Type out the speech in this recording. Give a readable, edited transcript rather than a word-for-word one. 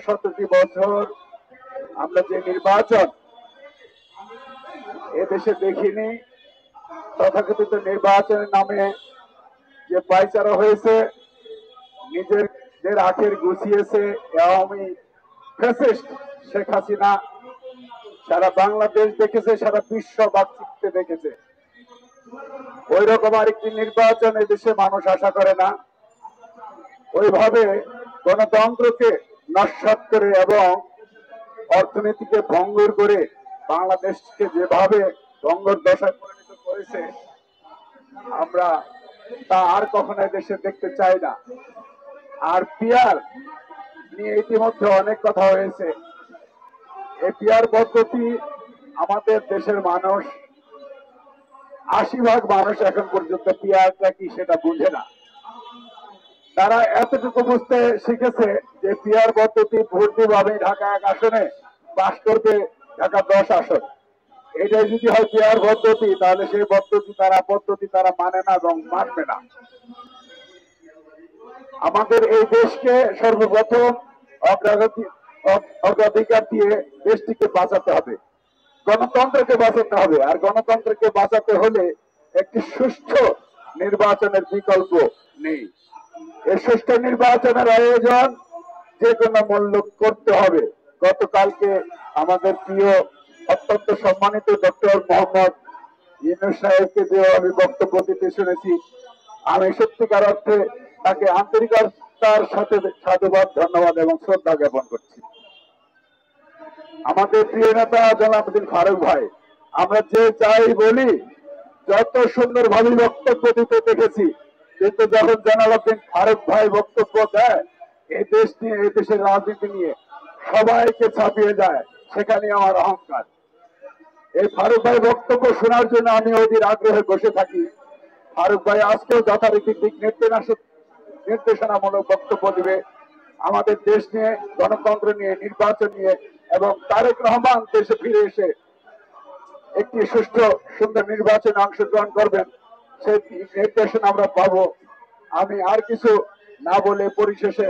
শতটি বছর আমরা যে নির্বাচন এদেশে দেখিনি, তথাকথিত নির্বাচনের নামে যে পায়চারা হয়েছে, নিজেদের আখের গুছিয়েছে আওয়ামী ফ্যাসিস্ট শেখ হাসিনা। সারা বাংলাদেশ দেখেছে, সারা বিশ্ব বাকচিত্তে দেখেছে। ওই রকম আরেকটি নির্বাচন এদেশে মানুষ আশা করে না। ওইভাবে গণতন্ত্রকে নস্যাৎ করে এবং অর্থনীতিকে ভঙ্গুর করে বাংলাদেশকে যেভাবে ভঙ্গুর দশায় পরিণত করেছে, আমরা তা আর কখনো দেশে দেখতে চাই না। আর পিয়ার নিয়ে ইতিমধ্যে অনেক কথা হয়েছে। এই পিয়ার পদ্ধতি আমাদের দেশের মানুষ ৮০% মানুষ এখন পর্যন্ত পিয়ারটা কি সেটা বুঝে না। তারা এতটুকু বুঝতে শিখেছে যে পিয়ার পদ্ধতি ভোট দিব আমি ঢাকা ১ আসনে, পাশ করবে ঢাকা ১০ আসন। এটাই যদি হয় পিয়ার পদ্ধতি, তাহলে সেই পদ্ধতি তারা মানে না এবং মানবে না। আমাদের এই দেশকে সর্বপ্রথম অগ্রাধিকার দিয়ে দেশটিকে বাঁচাতে হবে, গণতন্ত্রকে বাঁচাতে হবে। আর গণতন্ত্রকে বাঁচাতে হলে একটি সুষ্ঠু নির্বাচনের বিকল্প নেই। এই সুষ্ঠু নির্বাচনের আয়োজন যে কোনো মূল্য করতে হবে। গতকালকে আমাদের প্রিয় অত্যন্ত সম্মানিত ডক্টর মোহাম্মদ ইউনূস সাহেবকে যে আমি বক্তব্য দিতে শুনেছি, আমি সত্যিকার অর্থে তাকে আন্তরিকতার সাথে সাধুবাদ, ধন্যবাদ এবং শ্রদ্ধা জ্ঞাপন করছি। আমাদের প্রিয় নেতা জনাবুদ্দিন ফারুক ভাই, আমরা যে যাই বলি, যত সুন্দরভাবে বক্তব্য দিতে দেখেছি, কিন্তু যখন জনাবুদ্দিন ফারুক ভাই বক্তব্য দেয় এই দেশ নিয়ে, এই দেশের রাজনীতি নিয়ে, সবাইকে ছাপিয়ে যায়। সেখানে আমার অহংকার। এই ফারুক ভাই বক্তব্য শোনার জন্য আমি অধীর আগ্রহে বসে থাকি। ফারুক ভাই আজকেও যথারীতি দিক নির্দেশনামূলক বক্তব্য দিবে আমাদের দেশ নিয়ে, গণতন্ত্র নিয়ে, নির্বাচন নিয়ে, এবং তারেক রহমান দেশে ফিরে এসে একটি সুষ্ঠু সুন্দর নির্বাচনে অংশগ্রহণ করবেন, সেই নির্দেশনা আমরা পাবো। আমি আর কিছু না বলে পরিশেষে